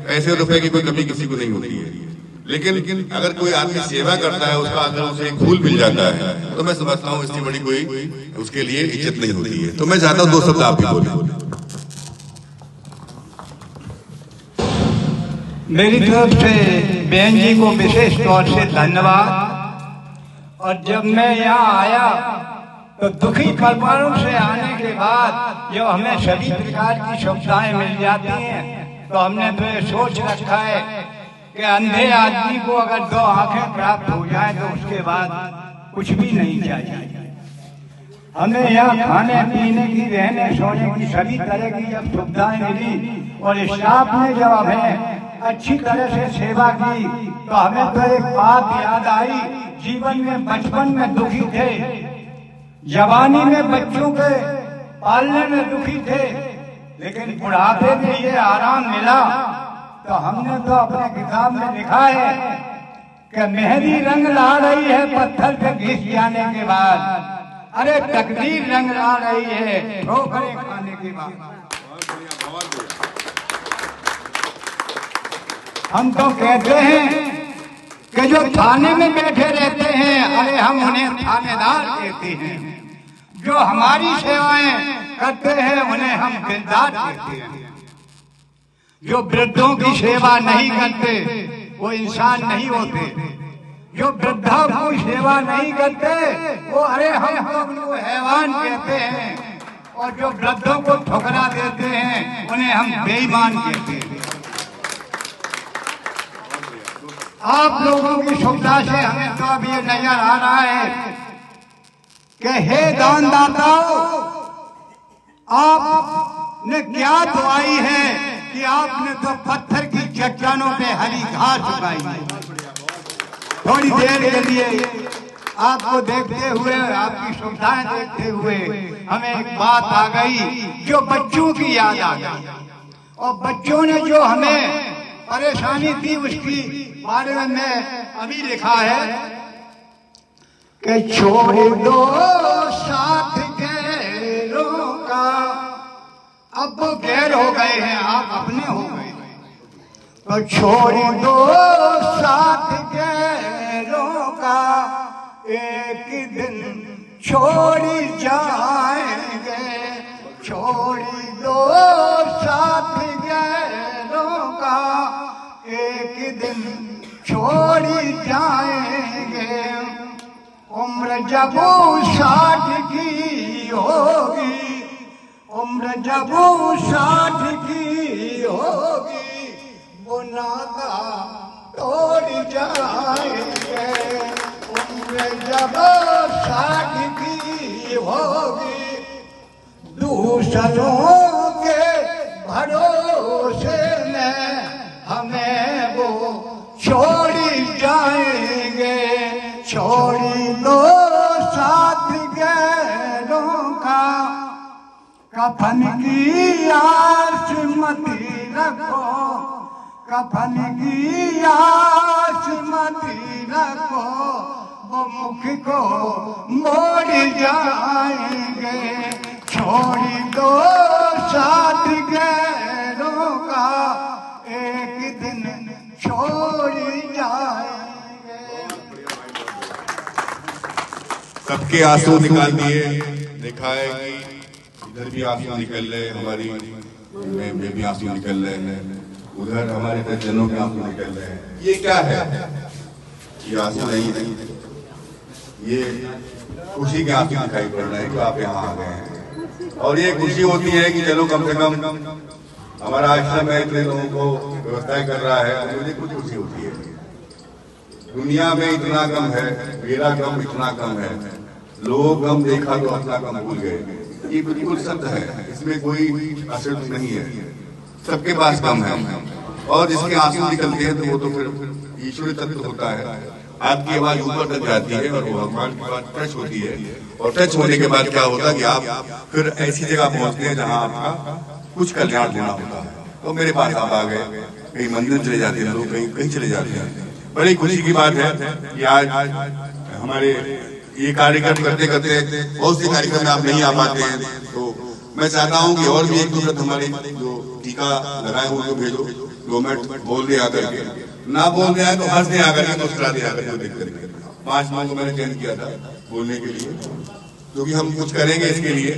पैसे रुपए की कोई कमी किसी को नहीं होती है, लेकिन अगर कोई आदमी सेवा करता है, उसका अगर उसे एक फूल मिल जाता है, तो मैं समझता हूँ इसकी बड़ी कोई उसके लिए इज्जत नहीं होती है। तो मैं चाहता हूँ 2 शब्द आप भी बोले। मेरी तरफ से बहन जी को विशेष तौर से धन्यवाद। और जब मैं यहाँ आया तो दुखी परिवारों से आने के बाद जो हमें सभी प्रकार की सुविधाएं मिल जाती हैं, तो हमने तो ये सोच रखा है कि अंधे आदमी को अगर 2 आंखें प्राप्त हो जाए तो उसके बाद कुछ भी नहीं चाहिए। हमें यहाँ खाने पीने की, रहने सोने की सभी तरह की जब सुविधाएं मिली और स्टाफ ने जब हमें अच्छी तरह से सेवा की, तो हमें तो एक बात याद आई। जीवन में बचपन में दुखी थे, जवानी में बच्चों के पालने में दुखी थे, लेकिन बुढ़ापे में ये आराम मिला। तो हमने तो अपने किताब में लिखा है कि मेहंदी रंग ला रही है पत्थर पे घिस जाने के बाद, अरे तकदीर रंग ला रही है ठोकरें खाने के बाद। हम तो कहते हैं कि जो थाने में बैठे रहते हैं, अरे हम उन्हें थानेदार कहते हैं। जो हमारी सेवाएं करते हैं उन्हें हम दिलदार कहते हैं। जो वृद्धों की सेवा नहीं करते वो इंसान नहीं होते। जो वृद्धों की सेवा नहीं करते वो अरे हम लोग हैवान कहते हैं। और जो वृद्धों को ठुकरा देते हैं उन्हें हम बेईमान कहते हैं। आप लोगों की सुविधा से हमें तो अब ये नजर आ रहा है कि हे दानदाताओं, आपने क्या दुआई है कि आपने तो पत्थर की चट्टानों पे हरी घास उगाई। थोड़ी देर के लिए आपको देखते हुए, आपकी सुविधाएं देखते हुए हमें एक बात आ गई जो बच्चों की याद आ गई। और बच्चों ने जो हमें परेशानी थी उसकी बारे में मैं अभी लिखा है कि छोड़ दो साथ गैरों का। अब वो गैर हो गए हैं, आप अपने हो गए, तो छोड़ दो साथ गैरों का, एक दिन छोड़ जाएंगे। छोड़ दो साथ गैरों का, एक दिन छोड़ जाएंगे। उम्र जब 60 की होगी, उम्र जब 60 की होगी, वो नाता तोड़ जाएंगे। उम्र जब 60 की होगी, दूसरों के भरोसे में हमें वो छोड़ जाएंगे। छोड़ दो साथ गैरों का, कफन की आस मत रखो, कफन की आस मत रखो, वो मुख को मोड़ जाएंगे। छोड़ दो साथ गैरों का, एक दिन छोड़ जाएंगे। सबके आंसू निकाल दिए। देखा है कि इधर भी आंसू निकल रहे, हमारी में भी आंसू निकल रहे हैं, उधर हमारे परिजनों के आंसू निकल रहे हैं। ये क्या है? ये आंसू नहीं है, ये खुशी के आंसू दिखाई पड़ रहे हैं कि आप यहाँ आ गए हैं। और ये खुशी होती है कि चलो कम से कम हमारा आश्रम है, इतने लोगों को व्यवस्था कर रहा है, मुझे कुछ खुशी होती है। दुनिया में इतना कम है, मेरा कम इतना कम है, लोग कम देखा तो अपना कम भूल गए। ये बिल्कुल सत्य है, इसमें कोई असर नहीं है। सबके पास कम है, और जिसके आंसू निकलते हैं तो वो तो फिर ईश्वरी तत्व होता है। आपकी आवाज ऊपर तक जाती है और वो भगवान की बात टच होती है, और टच होने के बाद क्या होता है कि आप फिर ऐसी जगह पहुंचते हैं जहां आपका कुछ कल्याण होना होता है। तो मेरे पास आप आ गए, कहीं मंदिर चले जाते हैं लोग, कहीं कहीं चले जाते हैं। बड़ी खुशी की बात है कि आज हमारे ये कार्यक्रम करते करते बहुत से कार्यक्रम में आप नहीं आ पाते हैं, तो मैं चाहता हूँ कि और भी एक दो हमारे जो टीका लगाए हुए उनको भेजो, 2 मिनट बोल दिया करके, ना बोल दिया तो हंस दिया करके, मुस्कुरा दिया करके, कोई दिक्कत नहीं। 5 मिनट को मैंने चयन किया था बोलने के लिए, क्योंकि हम कुछ करेंगे इसके लिए।